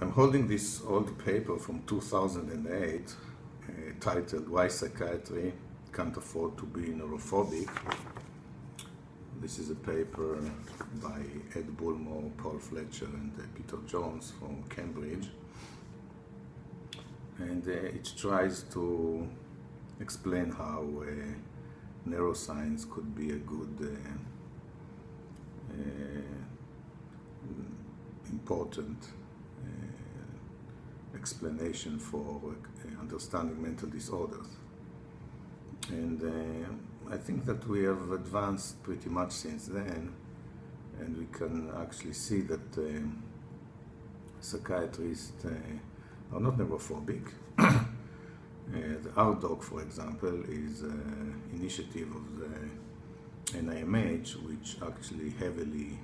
I'm holding this old paper from 2008 titled "Why Psychiatry Can't Afford to Be Neurophobic." This is a paper by Ed Bulmore, Paul Fletcher, and Peter Jones from Cambridge. And it tries to explain how neuroscience could be a good, important explanation for understanding mental disorders. And I think that we have advanced pretty much since then, and we can actually see that psychiatrists are not neurophobic. The RDoc, for example, is an initiative of the NIMH, which actually heavily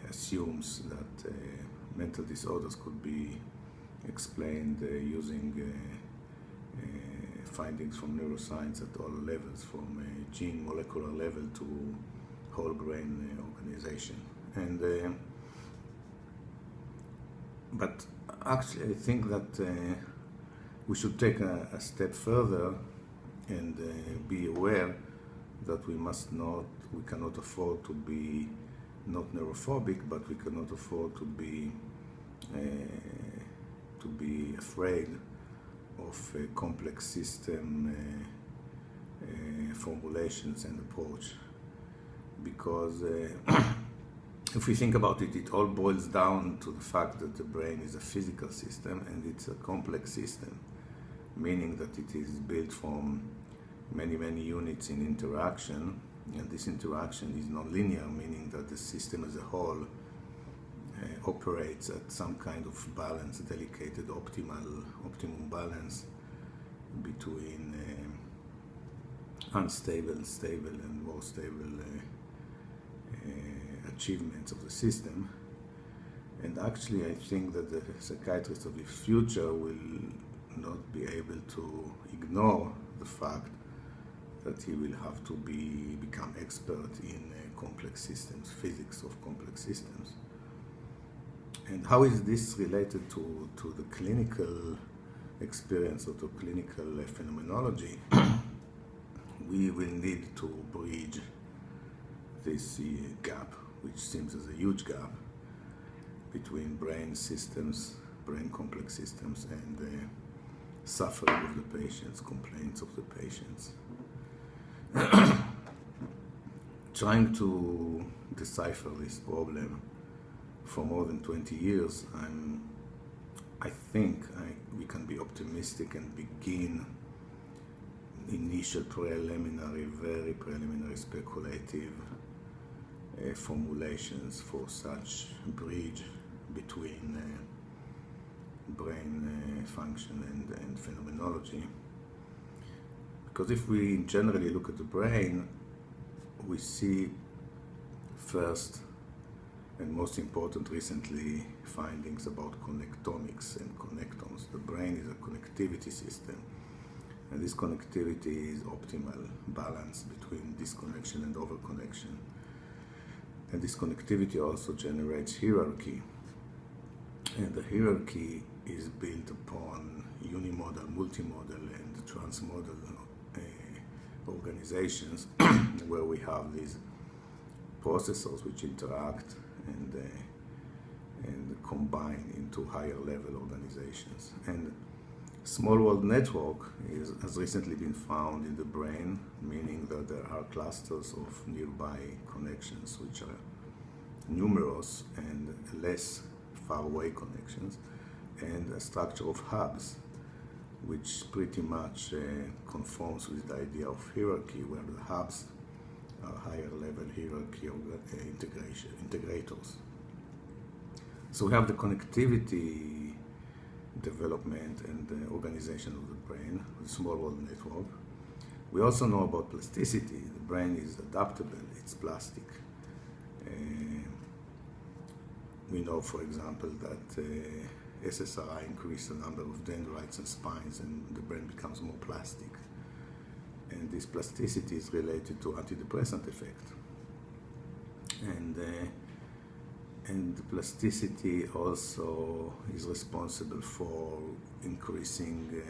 assumes that mental disorders could be explained using findings from neuroscience at all levels, from gene molecular level to whole brain organization. And but actually I think that we should take a step further and be aware that we cannot afford to be not neurophobic, but we cannot afford to be afraid of complex system formulations and approach, because if we think about it, it all boils down to the fact that the brain is a physical system and it's a complex system, meaning that it is built from many units in interaction, and this interaction is non-linear, meaning that the system as a whole operates at some kind of balance, delicate, optimum balance between unstable, stable, and more stable achievements of the system. And actually I think that the psychiatrist of the future will not be able to ignore the fact that he will have to become expert in complex systems, physics of complex systems. And how is this related to the clinical experience or to clinical phenomenology? We will need to bridge this gap, which seems as a huge gap, between brain systems, brain complex systems, and the suffering of the patients, complaints of the patients. Trying to decipher this problem for more than 20 years, I think we can be optimistic and begin initial preliminary, very preliminary speculative formulations for such bridge between brain function and phenomenology. Because if we generally look at the brain, we see first and most important recently findings about connectomics and connectons. The brain is a connectivity system, and this connectivity is optimal balance between disconnection and overconnection. And this connectivity also generates hierarchy, and the hierarchy is built upon unimodal, multimodal, and transmodal organizations where we have these processors which interact and combine into higher level organizations. And small world network has recently been found in the brain, meaning that there are clusters of nearby connections which are numerous and less far away connections, and a structure of hubs which pretty much conforms with the idea of hierarchy, where the hubs are higher level hierarchy integrators. So we have the connectivity development and the organization of the brain, the small world network. We also know about plasticity. The brain is adaptable, it's plastic. We know, for example, that SSRI increases the number of dendrites and spines, and the brain becomes more plastic. And this plasticity is related to antidepressant effect. And plasticity also is responsible for increasing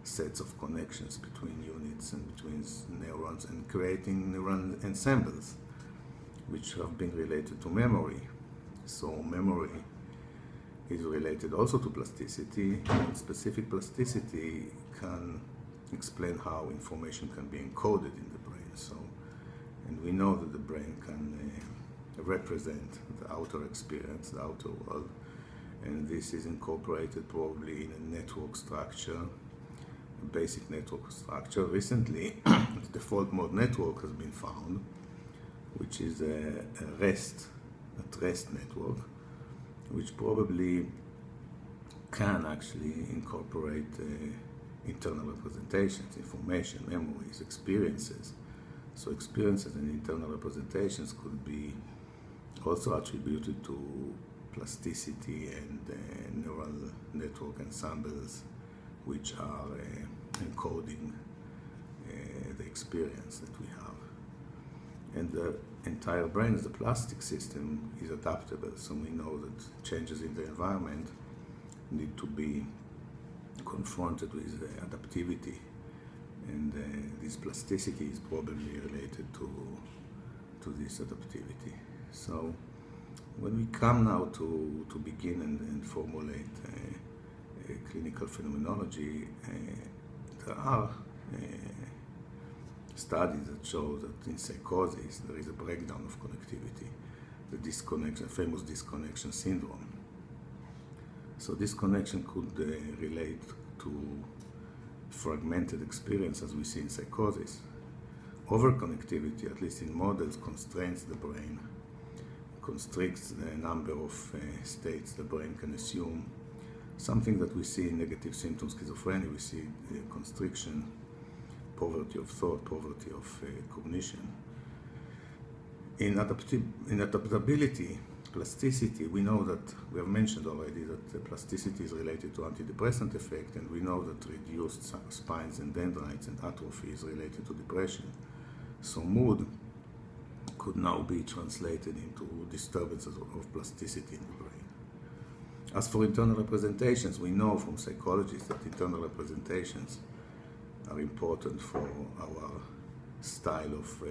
sets of connections between units and between neurons and creating neural ensembles, which have been related to memory. So memory is related also to plasticity, and specific plasticity can explain how information can be encoded in the brain. So, and we know that the brain can represent the outer experience, the outer world, and this is incorporated probably in a network structure, a basic network structure. Recently, the default mode network has been found, which is a rest network, which probably can actually incorporate internal representations, information, memories, experiences. So experiences and internal representations could be also attributed to plasticity and neural network ensembles, which are encoding the experience that we have. And the entire brain, the plastic system, is adaptable, so we know that changes in the environment need to be confronted with adaptivity, and this plasticity is probably related to this adaptivity. So when we come now to begin and formulate clinical phenomenology, there are studies that show that in psychosis there is a breakdown of connectivity, the disconnection, famous disconnection syndrome. So disconnection could relate to fragmented experience as we see in psychosis. Overconnectivity, at least in models, constrains the brain, constricts the number of states the brain can assume, something that we see in negative symptoms schizophrenia. We see constriction, poverty of thought, poverty of cognition. In adaptability, plasticity, we know that, we have mentioned already that plasticity is related to antidepressant effect, and we know that reduced spines and dendrites and atrophy is related to depression. So mood could now be translated into disturbances of plasticity in the brain. As for internal representations, we know from psychologists that internal representations are important for our style of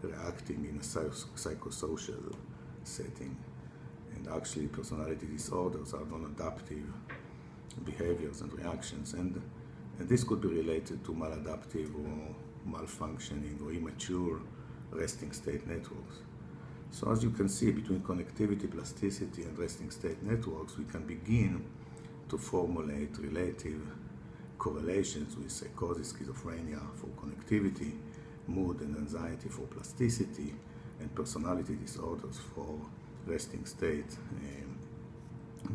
reacting in a psychosocial setting. And actually, personality disorders are non-adaptive behaviors and reactions, and this could be related to maladaptive or malfunctioning or immature resting state networks. So as you can see, between connectivity, plasticity, and resting state networks, we can begin to formulate relative correlations with psychosis, schizophrenia for connectivity, mood and anxiety for plasticity, and personality disorders for resting state,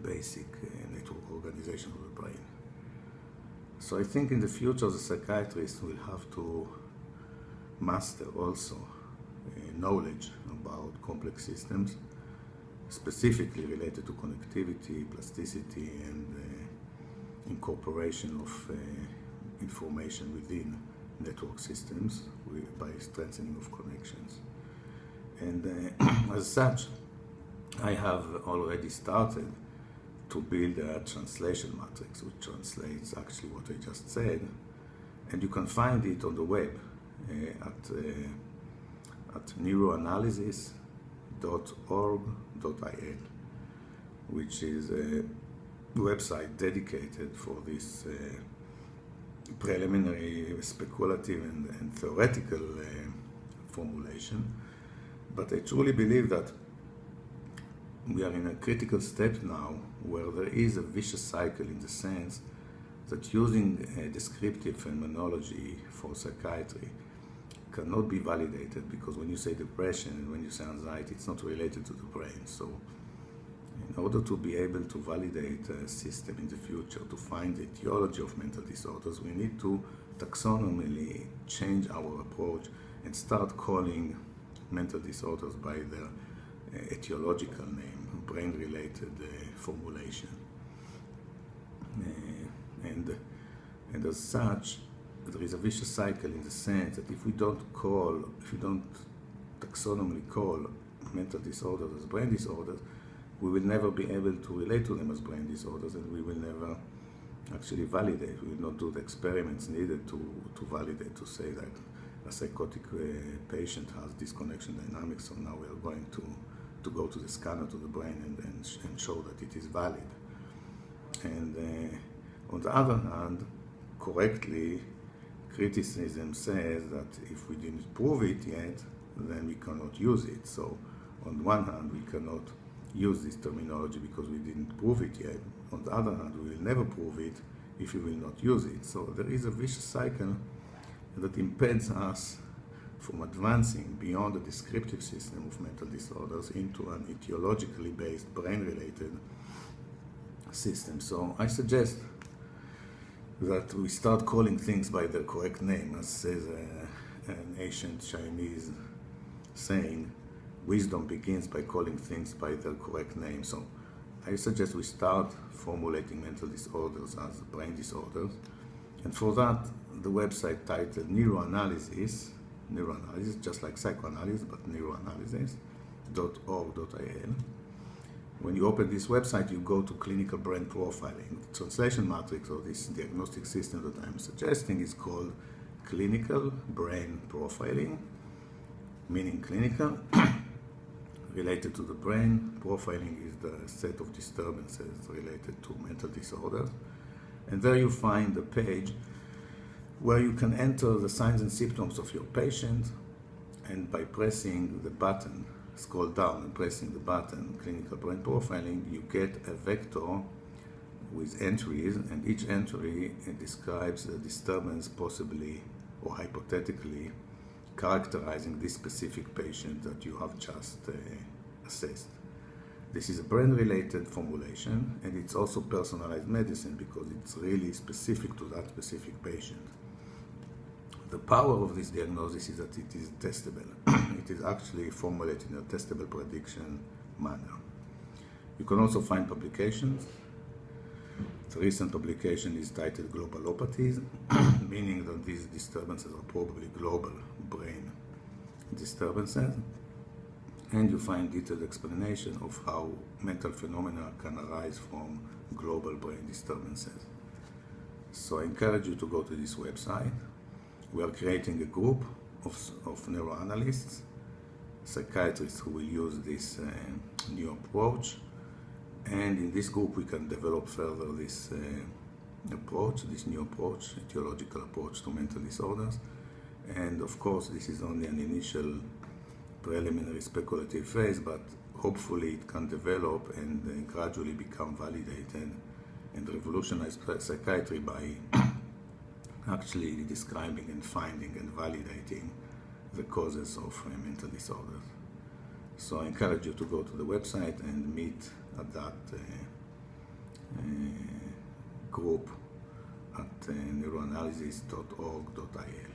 basic network organization of the brain. So I think in the future the psychiatrist will have to master also knowledge about complex systems, specifically related to connectivity, plasticity, and incorporation of information within network systems by strengthening of connections. And as such, I have already started to build a translation matrix, which translates actually what I just said, and you can find it on the web at neuroanalysis.org.il, which is a website dedicated for this preliminary, speculative, and theoretical formulation. But I truly believe that we are in a critical step now where there is a vicious cycle, in the sense that using descriptive phenomenology for psychiatry cannot be validated, because when you say depression and when you say anxiety, it's not related to the brain. So in order to be able to validate a system in the future, to find the etiology of mental disorders, we need to taxonomically change our approach and start calling mental disorders by their etiological name, brain-related formulation. And as such, there is a vicious cycle in the sense that if we don't taxonomically call mental disorders as brain disorders, we will never be able to relate to them as brain disorders, and we will never actually validate. We will not do the experiments needed to validate, to say that a psychotic patient has disconnection dynamics, so now we are going to go to the scanner, to the brain, and show that it is valid. And on the other hand, correctly, criticism says that if we didn't prove it yet, then we cannot use it. So on one hand, we cannot use this terminology because we didn't prove it yet. On the other hand, we will never prove it if we will not use it. So there is a vicious cycle that impeds us from advancing beyond the descriptive system of mental disorders into an etiologically based, brain-related system. So I suggest that we start calling things by their correct name, as says an ancient Chinese saying, wisdom begins by calling things by their correct name. So I suggest we start formulating mental disorders as brain disorders. And for that, the website titled neuroanalysis, just like psychoanalysis, but neuroanalysis.org.il. When you open this website, you go to clinical brain profiling. The translation matrix, or this diagnostic system that I'm suggesting, is called clinical brain profiling, meaning clinical, related to the brain. Profiling is the set of disturbances related to mental disorders. And there you find the page where you can enter the signs and symptoms of your patient, and by pressing the button, scroll down and pressing the button, clinical brain profiling, you get a vector with entries, and each entry describes a disturbance possibly or hypothetically characterizing this specific patient that you have just assessed. This is a brain-related formulation, and it's also personalized medicine because it's really specific to that specific patient. The power of this diagnosis is that it is testable. It is actually formulated in a testable prediction manner. You can also find publications. The recent publication is titled Globalopathies, meaning that these disturbances are probably global brain disturbances. And you find detailed explanation of how mental phenomena can arise from global brain disturbances. So I encourage you to go to this website. We are creating a group of neuroanalysts, psychiatrists who will use this new approach. And in this group, we can develop further this approach, this new approach, etiological approach to mental disorders. And of course, this is only an initial preliminary speculative phase, but hopefully it can develop and gradually become validated and revolutionize psychiatry by actually describing and finding and validating the causes of mental disorders. So I encourage you to go to the website and meet at that group at neuroanalysis.org.il.